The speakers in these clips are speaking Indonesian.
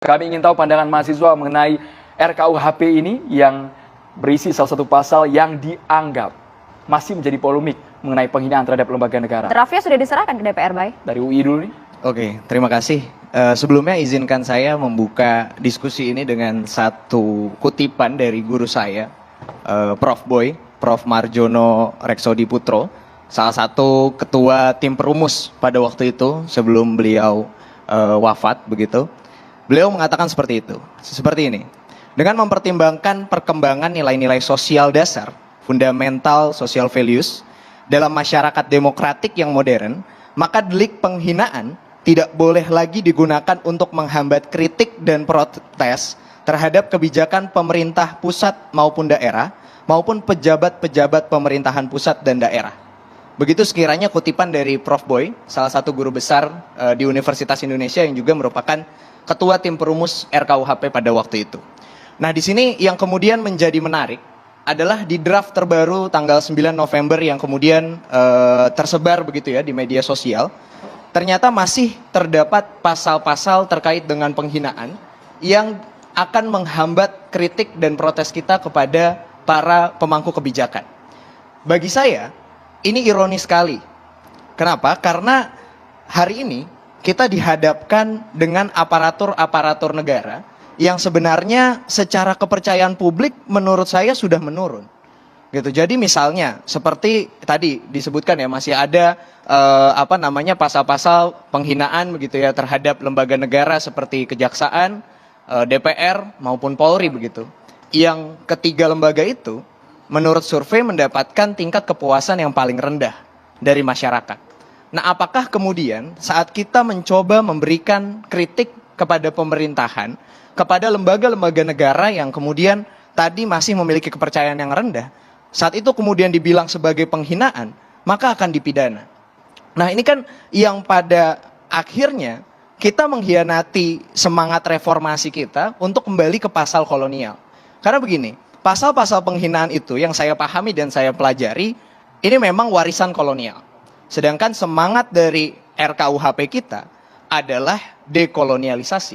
Kami ingin tahu pandangan mahasiswa mengenai RKUHP ini yang berisi salah satu pasal yang dianggap masih menjadi polemik mengenai penghinaan terhadap lembaga negara. Draftnya sudah diserahkan ke DPR, Bay. Dari UI dulu nih. Oke, terima kasih. Sebelumnya izinkan saya membuka diskusi ini dengan satu kutipan dari guru saya, Prof. Boy, Prof. Marjono Reksodi Putro, salah satu ketua tim perumus pada waktu itu sebelum beliau wafat begitu. Beliau mengatakan seperti itu, seperti ini. Dengan mempertimbangkan perkembangan nilai-nilai sosial dasar, fundamental social values dalam masyarakat demokratik yang modern, maka delik penghinaan tidak boleh lagi digunakan untuk menghambat kritik dan protes terhadap kebijakan pemerintah pusat maupun daerah, maupun pejabat-pejabat pemerintahan pusat dan daerah. Begitu sekiranya kutipan dari Prof. Boy, salah satu guru besar di Universitas Indonesia yang juga merupakan ketua tim perumus RKUHP pada waktu itu. Nah, di sini yang kemudian menjadi menarik adalah di draft terbaru tanggal 9 November yang kemudian tersebar begitu ya di media sosial. Ternyata masih terdapat pasal-pasal terkait dengan penghinaan yang akan menghambat kritik dan protes kita kepada para pemangku kebijakan. Bagi saya, ini ironis sekali. Kenapa? Karena hari ini kita dihadapkan dengan aparatur-aparatur negara yang sebenarnya secara kepercayaan publik menurut saya sudah menurun. Gitu. Jadi misalnya seperti tadi disebutkan ya masih ada pasal-pasal penghinaan begitu ya terhadap lembaga negara seperti kejaksaan, DPR maupun Polri begitu. Yang ketiga lembaga itu menurut survei mendapatkan tingkat kepuasan yang paling rendah dari masyarakat. Nah, apakah kemudian saat kita mencoba memberikan kritik kepada pemerintahan, kepada lembaga-lembaga negara yang kemudian tadi masih memiliki kepercayaan yang rendah, saat itu kemudian dibilang sebagai penghinaan, maka akan dipidana. Nah, ini kan yang pada akhirnya kita mengkhianati semangat reformasi kita untuk kembali ke pasal kolonial. Karena begini, pasal-pasal penghinaan itu yang saya pahami dan saya pelajari, ini memang warisan kolonial. Sedangkan semangat dari RKUHP kita adalah dekolonialisasi.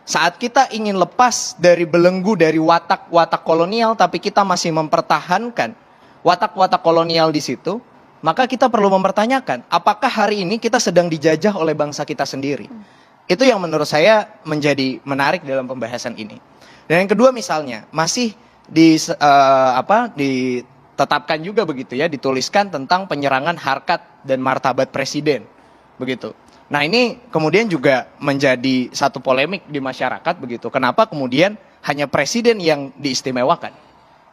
Saat kita ingin lepas dari belenggu dari watak-watak kolonial, tapi kita masih mempertahankan watak-watak kolonial di situ, maka kita perlu mempertanyakan, apakah hari ini kita sedang dijajah oleh bangsa kita sendiri? Itu yang menurut saya menjadi menarik dalam pembahasan ini. Dan yang kedua misalnya, masih ditetapkan juga begitu ya, dituliskan tentang penyerangan harkat dan martabat presiden, begitu. Nah, ini kemudian juga menjadi satu polemik di masyarakat begitu. Kenapa kemudian hanya presiden yang diistimewakan,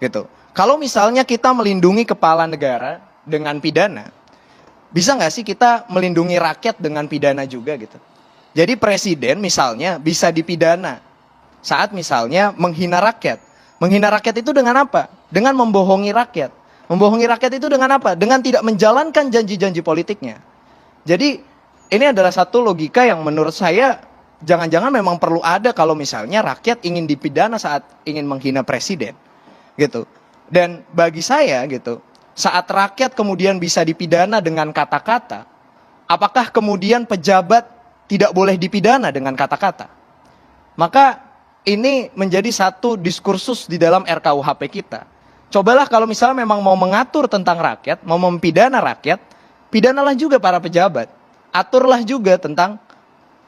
gitu. Kalau misalnya kita melindungi kepala negara dengan pidana, bisa nggak sih kita melindungi rakyat dengan pidana juga gitu? Jadi presiden misalnya bisa dipidana saat misalnya menghina rakyat. Menghina rakyat itu dengan apa? Dengan membohongi rakyat. Membohongi rakyat itu dengan apa? Dengan tidak menjalankan janji-janji politiknya. Jadi ini adalah satu logika yang menurut saya jangan-jangan memang perlu ada kalau misalnya rakyat ingin dipidana saat ingin menghina presiden. Gitu. Dan bagi saya gitu, saat rakyat kemudian bisa dipidana dengan kata-kata, apakah kemudian pejabat tidak boleh dipidana dengan kata-kata? Maka ini menjadi satu diskursus di dalam RKUHP kita. Cobalah kalau misalnya memang mau mengatur tentang rakyat, mau mempidana rakyat, pidanalah juga para pejabat. Aturlah juga tentang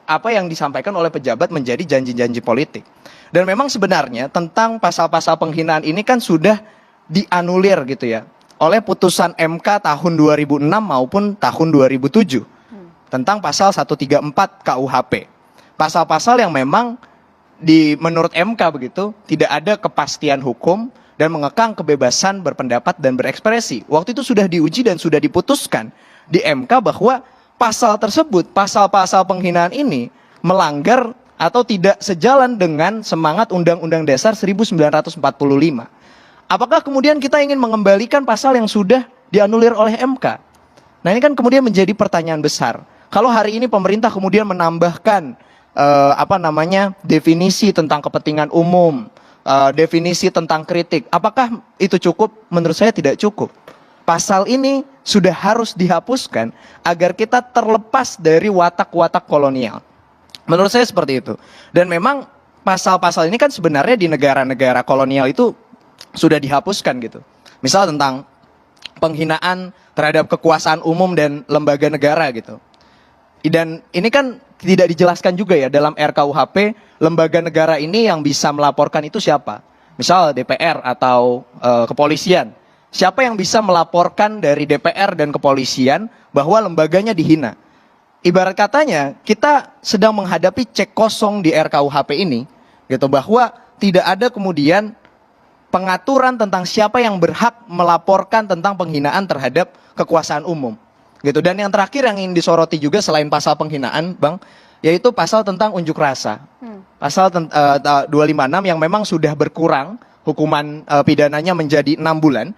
apa yang disampaikan oleh pejabat menjadi janji-janji politik. Dan memang sebenarnya tentang pasal-pasal penghinaan ini kan sudah dianulir gitu ya, oleh putusan MK tahun 2006 maupun tahun 2007 tentang pasal 134 KUHP. Pasal-pasal yang memang menurut MK begitu tidak ada kepastian hukum dan mengekang kebebasan berpendapat dan berekspresi. Waktu itu sudah diuji dan sudah diputuskan di MK bahwa pasal tersebut, pasal-pasal penghinaan ini melanggar atau tidak sejalan dengan semangat Undang-Undang Dasar 1945. Apakah kemudian kita ingin mengembalikan pasal yang sudah dianulir oleh MK? Nah, ini kan kemudian menjadi pertanyaan besar. Kalau hari ini pemerintah kemudian menambahkan definisi tentang kepentingan umum, definisi tentang kritik, apakah itu cukup? Menurut saya tidak cukup. Pasal ini sudah harus dihapuskan agar kita terlepas dari watak-watak kolonial. Menurut saya seperti itu. Dan memang pasal-pasal ini kan sebenarnya di negara-negara kolonial itu sudah dihapuskan gitu. Misal tentang penghinaan terhadap kekuasaan umum dan lembaga negara gitu. Dan ini kan tidak dijelaskan juga ya dalam RKUHP, lembaga negara ini yang bisa melaporkan itu siapa? Misal DPR atau kepolisian. Siapa yang bisa melaporkan dari DPR dan kepolisian bahwa lembaganya dihina? Ibarat katanya kita sedang menghadapi cek kosong di RKUHP ini, gitu, bahwa tidak ada kemudian pengaturan tentang siapa yang berhak melaporkan tentang penghinaan terhadap kekuasaan umum. Gitu. Dan yang terakhir yang ingin disoroti juga selain pasal penghinaan, Bang, yaitu pasal tentang unjuk rasa. Pasal 256 yang memang sudah berkurang hukuman pidananya menjadi 6 bulan.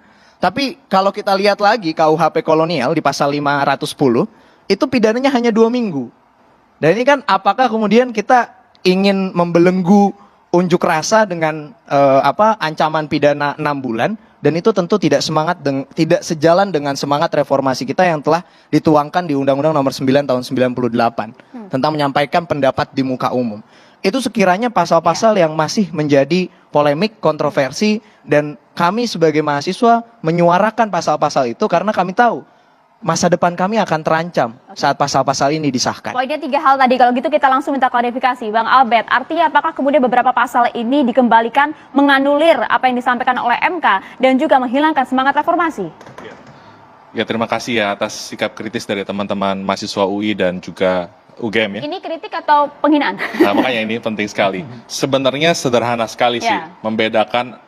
Tapi kalau kita lihat lagi KUHP kolonial di pasal 510, itu pidananya hanya 2 minggu. Dan ini kan apakah kemudian kita ingin membelenggu unjuk rasa dengan ancaman pidana 6 bulan, dan itu tentu tidak tidak sejalan dengan semangat reformasi kita yang telah dituangkan di Undang-Undang Nomor 9 tahun 98 tentang menyampaikan pendapat di muka umum. Itu sekiranya pasal-pasal yang masih menjadi polemik, kontroversi, dan kami sebagai mahasiswa menyuarakan pasal-pasal itu karena kami tahu masa depan kami akan terancam saat pasal-pasal ini disahkan. Poinnya 3 hal tadi, kalau gitu kita langsung minta klarifikasi. Bang Albert, artinya apakah kemudian beberapa pasal ini dikembalikan menganulir apa yang disampaikan oleh MK dan juga menghilangkan semangat reformasi? Ya, terima kasih ya atas sikap kritis dari teman-teman mahasiswa UI dan juga UGM ya. Ini kritik atau penghinaan? Nah, makanya ini penting sekali. Sebenarnya sederhana sekali sih membedakan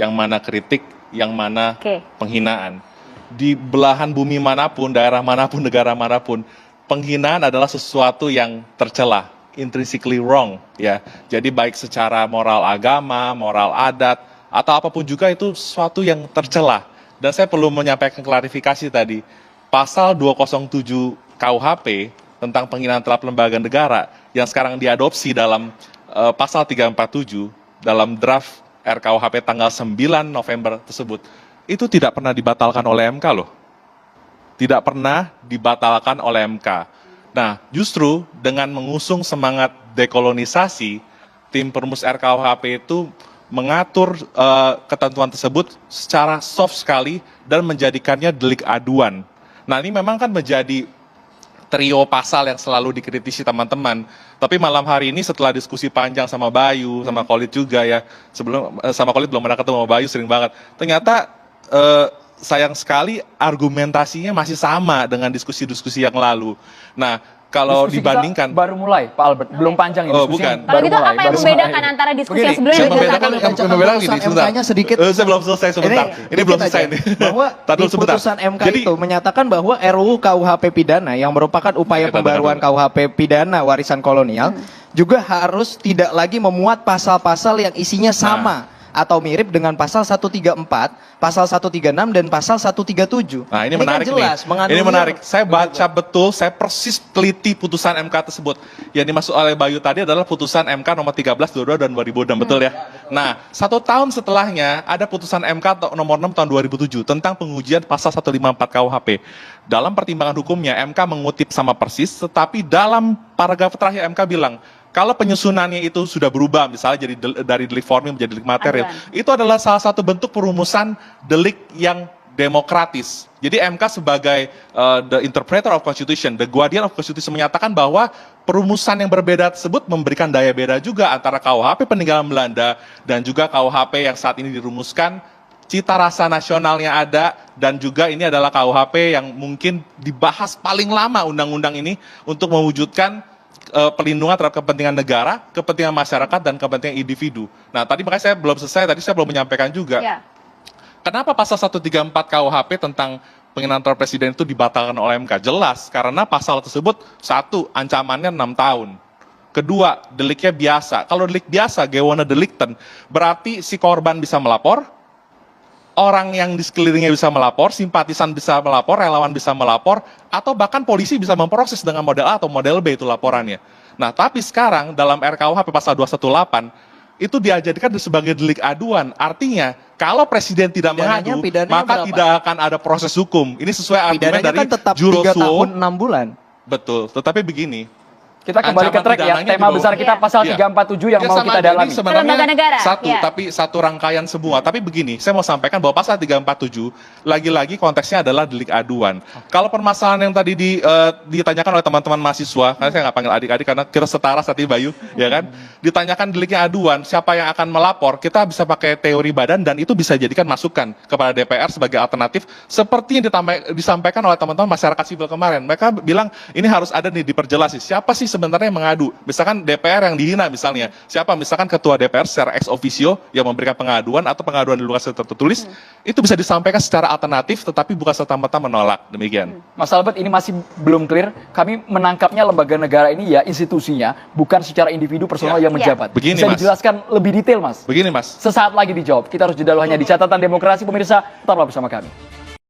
yang mana kritik, yang mana penghinaan. Di belahan bumi manapun, daerah manapun, negara manapun, penghinaan adalah sesuatu yang tercela, intrinsically wrong, ya. Jadi baik secara moral agama, moral adat, atau apapun juga itu sesuatu yang tercela. Dan saya perlu menyampaikan klarifikasi tadi, pasal 207 KUHP tentang penghinaan terhadap lembaga negara yang sekarang diadopsi dalam pasal 347 dalam draft RKUHP tanggal 9 November tersebut, itu tidak pernah dibatalkan oleh MK loh. Tidak pernah dibatalkan oleh MK. Nah, justru dengan mengusung semangat dekolonisasi, tim perumus RKUHP itu mengatur ketentuan tersebut secara soft sekali dan menjadikannya delik aduan. Nah, ini memang kan menjadi trio pasal yang selalu dikritisi teman-teman. Tapi malam hari ini setelah diskusi panjang sama Bayu, sama Khalid juga ya, sama Khalid belum pernah ketemu, sama Bayu sering banget. Ternyata sayang sekali argumentasinya masih sama dengan diskusi-diskusi yang lalu. Nah, kalau Diskusi dibandingkan baru mulai, Pak Albert, belum panjang ini. Oh, diskusinya. bukan. Kalau gitu apa yang membedakan antara diskusi yang sebelumnya Saya dan membedakan, saat ini? membedakan gini, sebentar. MK-nya sedikit. Saya belum selesai sebentar. Ini belum selesai nih. Bahwa Tar di dulu sebentar. putusan MK Jadi, itu menyatakan bahwa RUU KUHP pidana yang merupakan upaya Oke, pembaruan KUHP pidana warisan kolonial juga harus tidak lagi memuat pasal-pasal yang isinya sama atau mirip dengan pasal 134, pasal 136 dan pasal 137. Nah, ini kan menarik jelas, nih. menganulir Ini menarik. Saya baca betul, saya persis teliti putusan MK tersebut. Yang dimaksud oleh Bayu tadi adalah putusan MK nomor 13, 22 dan 2006, betul ya? Nah, 1 tahun setelahnya ada putusan MK nomor 6 tahun 2007 tentang pengujian pasal 154 KUHP. Dalam pertimbangan hukumnya MK mengutip sama persis, tetapi dalam paragraf terakhir MK bilang, kalau penyusunannya itu sudah berubah, misalnya jadi dari delik formil menjadi delik material, itu adalah salah satu bentuk perumusan delik yang demokratis. Jadi MK sebagai the interpreter of constitution, the guardian of constitution menyatakan bahwa perumusan yang berbeda tersebut memberikan daya beda juga antara KUHP peninggalan Belanda dan juga KUHP yang saat ini dirumuskan. Cita rasa nasionalnya ada, dan juga ini adalah KUHP yang mungkin dibahas paling lama undang-undang ini untuk mewujudkan perlindungan terhadap kepentingan negara, kepentingan masyarakat, dan kepentingan individu. Nah, tadi makanya saya belum selesai, tadi saya belum menyampaikan juga. Kenapa pasal 134 KUHP tentang penghinaan terhadap presiden itu dibatalkan oleh MK? Jelas, karena pasal tersebut, 1, ancamannya 6 tahun. Kedua, deliknya biasa. Kalau delik biasa, gewone delikten, berarti si korban bisa melapor, orang yang di sekelilingnya bisa melapor, simpatisan bisa melapor, relawan bisa melapor, atau bahkan polisi bisa memproses dengan model A atau model B itu laporannya. Nah, tapi sekarang dalam RKUHP pasal 218, itu dijadikan sebagai delik aduan. Artinya, kalau presiden tidak mengadu, maka tidak akan ada proses hukum. Ini sesuai argumen dari kan tetap Juro 3 Suo. tahun 6 bulan. Betul, tetapi begini, Kita kembali ke ancaman track ya, pidananya tema juga- besar kita Iya. pasal Iya. 347 yang Ya, mau sama kita aja. Ini dalami. sebenarnya Lembaga negara, satu, ya. tapi satu rangkaian semua. Tapi begini, saya mau sampaikan bahwa pasal 347 lagi-lagi konteksnya adalah delik aduan. Kalau permasalahan yang tadi ditanyakan oleh teman-teman mahasiswa, karena saya nggak panggil adik-adik karena kita setara tadi Bayu, ya kan? Ditanyakan deliknya aduan, siapa yang akan melapor? Kita bisa pakai teori badan dan itu bisa jadikan masukan kepada DPR sebagai alternatif seperti yang disampaikan oleh teman-teman masyarakat sipil kemarin. Mereka bilang ini harus ada nih diperjelas sih. Siapa sih sebenarnya yang mengadu? Misalkan DPR yang dihina misalnya. Siapa? Misalkan ketua DPR secara ex officio yang memberikan pengaduan atau pengaduan di luar secara tertulis. Itu bisa disampaikan secara alternatif tetapi bukan serta-merta menolak. Demikian. Mas Albert, ini masih belum clear. Kami menangkapnya lembaga negara ini ya institusinya, bukan secara individu personal Ya. yang menjabat. Begini, Bisa Mas. dijelaskan lebih detail, Mas? Begini Mas, Sesaat lagi dijawab. Kita harus jeda dulu hanya di catatan demokrasi. Pemirsa, tetaplah bersama kami.